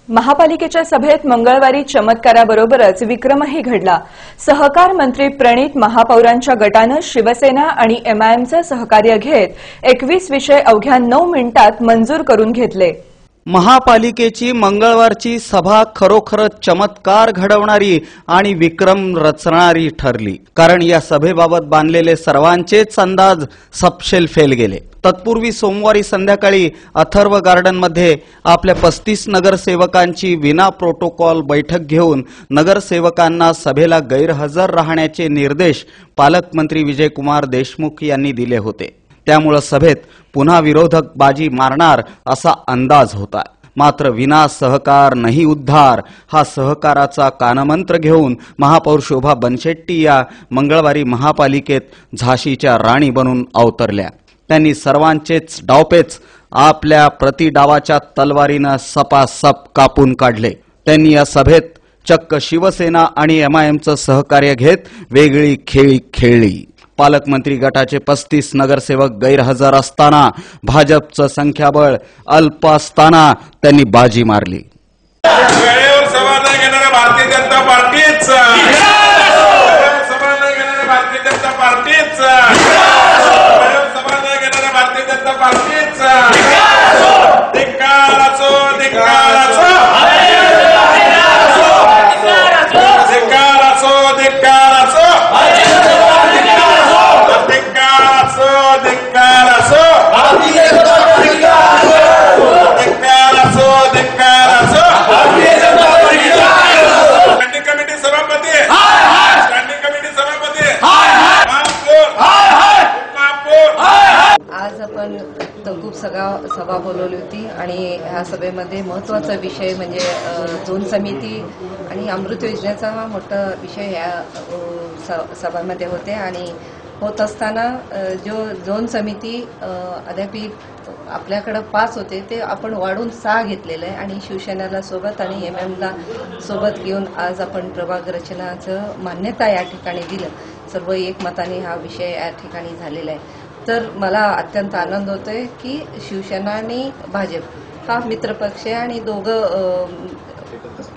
महापालिकेच्या सभेत मंगळवारी चमत्काराबरोबरच विक्रमही घडला। सहकार मंत्री प्रणित महापौरांच्या गटानं शिवसेना आणि एमआयएमचं सहकार्य घेत 21 विषय अवघ्या 9 मिनिटात मंजूर करून घेतले। महापालिकेची मंगळवारची सभा खरोखरच चमत्कार घडवणारी आणि विक्रम रचणारी ठरली, कारण या सभेबाबत बांधलेले सर्वांचेच अंदाज सपशेल फेल गेले। तत्पूर्वी सोमवारी संध्याकाळी अथर्व गार्डनमध्ये आपल्या 35 नगरसेवकांची विना प्रोटोकॉल बैठक घेऊन नगरसेवकांना सभेला गैरहजर राहण्याचे निर्देश पालकमंत्री विजयकुमार देशमुख यांनी दिले होते। त्यामुळे सभेत पुन्हा विरोधक बाजी मारणार असा अंदाज होता। मात्र विना सहकार नाही उद्धार हा सहकाराचा कानमंत्र घेऊन महापौर शोभा बनशेट्टी या मंगळवारी महापालिकेत झाशीच्या राणी बनून अवतरल्या। त्यांनी सर्वांचेच डावपेच आपल्या प्रतिडावाच्या तलवारीनं सपासप कापून काढले। त्यांनी या सभेत चक्क शिवसेना आणि एमआयएमचं सहकार्य घेत वेगळी खेळी खेळली। पालकमंत्री गटाचे 35 नगरसेवक गैरहजर असताना भाजपचं संख्याबळ अल्प असताना त्यांनी बाजी मारली। वेळेवर सभा न घेणाऱ्या भारतीय जनता पार्टीचा सभा न घेणाऱ्या भारतीय जनता पार्टीचा सभा न घेणाऱ्या भारतीय जनता पार्टीचा धिक्कार असो धिक्कार असो धिक्कार असो धिक्कार असो आज आपण तहकूब सभा बोलवली होती आणि ह्या सभेमध्ये महत्त्वाचा विषय म्हणजे झोन समिती आणि अमृत योजनेचा हा मोठा विषय या सभामध्ये होते। आणि होत असताना जो झोन समिती अद्याप आपल्याकडे 5 होते ते आपण वाढून 6 घेतलेले आहे आणि शिवसेनेला सोबत आणि एमएमला सोबत घेऊन आज आपण प्रभाग रचनाचं मान्यता या ठिकाणी दिलं। सर्व एकमताने हा विषय या ठिकाणी झालेला आहे। तर मला अत्यंत आनंद होतोय की शिवसेना आणि भाजप हा मित्रपक्ष आहे आणि दोघं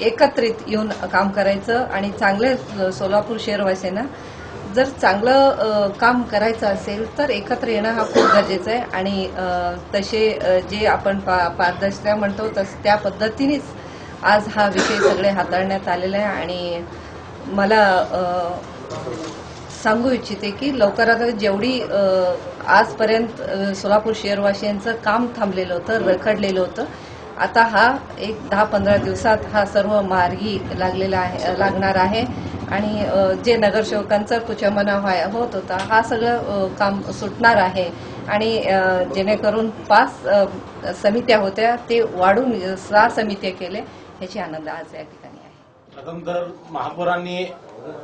एकत्रित येऊन काम करायचं आणि चांगले सोलापूर शहरवासीयांना जर चांगलं काम करायचं असेल तर एकत्र येणं हा खूप गरजेचं आहे। आणि तसे जे आपण पारदर्शकता म्हणतो त्या पद्धतीनेच आज हा विषय सगळे हाताळण्यात आलेला आहे। आणि मला सांगू इच्छिते की लवकरात जेवढी आजपर्यंत सोलापूर शहरवासियांचं काम थांबलेलं होतं, रखडलेलं होतं, आता हा एक 10-15 दिवसात हा सर्व मार्गी लागणार आहे। आणि जे नगरसेवकांचा कुचंबना होत होता हा सगळं काम सुटणार आहे। आणि जेणेकरून 5 समित्या होत्या ते वाढून 6 समित्या केल्या, याची आनंद आज या ठिकाणी आहे। प्रथम तर महापौरांनी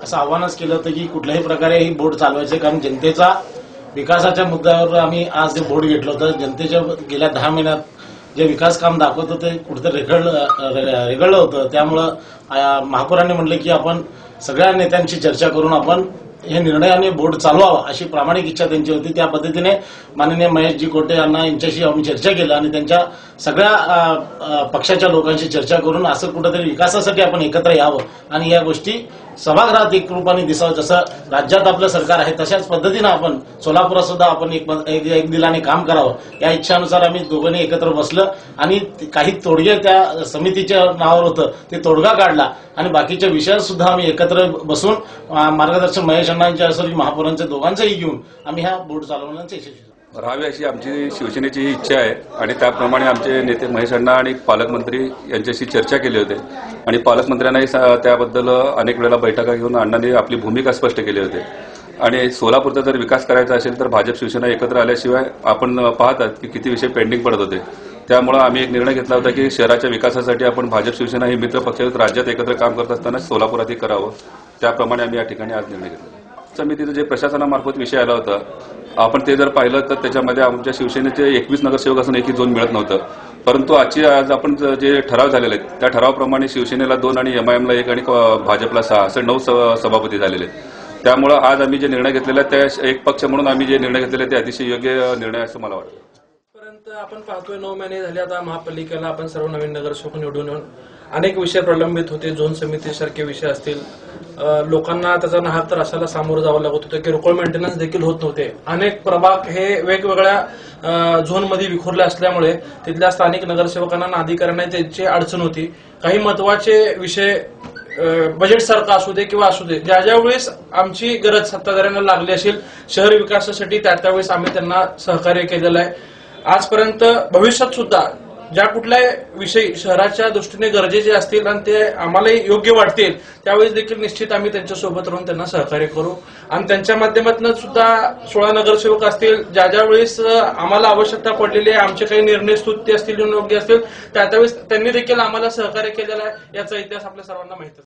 असं आव्हानच केलं होतं की कुठल्याही प्रकारे ही बोर्ड चालवायचे, कारण जनतेचा विकासाच्या मुद्द्यावर आम्ही आज ते बोर्ड घेतलं होतं। जनतेच्या गेल्या 10 महिन्यात जे विकास काम दाखवत होते कुठेतरी रेगळलं होतं। त्यामुळं महापौरांनी म्हटलं की आपण सगळ्या नेत्यांशी चर्चा करून आपण हे निर्णयाने बोर्ड चालवावा अशी प्रामाणिक इच्छा त्यांची होती। त्या पद्धतीने माननीय महेशजी कोटे यांना यांच्याशी आम्ही चर्चा केली आणि त्यांच्या सगळ्या पक्षाच्या लोकांशी चर्चा करून असं कुठेतरी विकासासाठी आपण एकत्र यावं आणि या गोष्टी सभागृहात एक रूपाने दिसावं। जसं राज्यात आपलं सरकार आहे तशाच पद्धतीनं आपण सोलापुरात सुद्धा आपण एक दिलाने काम करावं या इच्छानुसार आम्ही दोघांनी एकत्र बसलं आणि काही तोडगे त्या समितीच्या नावावर होतं ते तोडगा काढला आणि बाकीच्या विषयात सुद्धा आम्ही एकत्र बसून मार्गदर्शक महेश अण्णांच्या असं महापौरांच्या दोघांचंही घेऊन आम्ही हा बोर्ड चालवण्याचा यशस्वी राहावी अशी आमची शिवसेनेची ही इच्छा आहे। आणि त्याप्रमाणे आमचे नेते महेश अण्णा आणि पालकमंत्री यांच्याशी चर्चा केली होती आणि पालकमंत्र्यांनाही त्याबद्दल अनेक वेळेला बैठका घेऊन अण्णांनी आपली भूमिका स्पष्ट केली होती। आणि सोलापूरचा जर विकास करायचा असेल तर भाजप शिवसेना एकत्र आल्याशिवाय आपण पाहतात की किती विषय पेंडिंग पडत होते। त्यामुळे आम्ही एक निर्णय घेतला होता की शहराच्या विकासासाठी आपण भाजप शिवसेना ही मित्र पक्ष राज्यात एकत्र काम करत असताना सोलापुरातही करावं। त्याप्रमाणे आम्ही या ठिकाणी आज निर्णय घेतला। समितीचा जे प्रशासनामार्फत विषय आला होता आपण ते जर पाहिलं तर त्याच्यामध्ये आमच्या शिवसेनेचे 21 नगरसेवक असून एकही झोन मिळत नव्हतं। परंतु आज आपण जे ठराव झालेले आहेत त्या ठरावाप्रमाणे शिवसेनेला 2 आणि एमआयएमला 1 आणि भाजपला 6 असे 9 सभापती झालेले आहेत। त्यामुळे आज आम्ही जे निर्णय घेतलेला त्या एक पक्ष म्हणून आम्ही जे निर्णय घेतलेले ते अतिशय योग्य निर्णय असं मला वाटतं। आतापर्यंत आपण पाहतोय 9 महिने झाले आता महापालिकेला आपण सर्व नवीन नगरसेवक निवडून येऊन अनेक विषय प्रलंबित होते. झोन समितीसारखे विषय असतील, लोकांना त्याचा नाहक त्रासाला सामोरं जावं लागत होतं, किरकोळ मेंटेनन्स देखील होत नव्हते. अनेक प्रभाग हे वेगवेगळ्या झोनमध्ये विखुरले असल्यामुळे तिथल्या स्थानिक नगरसेवकांना नादी करण्याची त्यांची अडचण होती. काही महत्वाचे विषय बजेट सारखा असू दे किंवा असू दे, ज्या ज्या वेळेस आमची गरज सत्ताधाऱ्यांना लागली असेल शहर विकासासाठी त्यावेळेस आम्ही त्यांना सहकार्य केलेलं आहे. आजपर्यंत भविष्यात सुद्धा ज्या कुठल्याही विषय शहराच्या दृष्टीने गरजेचे असतील आणि ते आम्हालाही योग्य वाटतील त्यावेळेस देखील निश्चित आम्ही त्यांच्यासोबत राहून त्यांना सहकार्य करू. आणि त्यांच्या माध्यमातून सुद्धा 16 नगरसेवक असतील, ज्या ज्या वेळेस आम्हाला आवश्यकता पडलेली आहे, आमचे काही निर्णय स्तुत्य असतील योग्य असतील त्यावेळेस त्यांनी देखील आम्हाला सहकार्य केलेलं आहे. याचा इतिहास आपल्या सर्वांना माहितच आहे.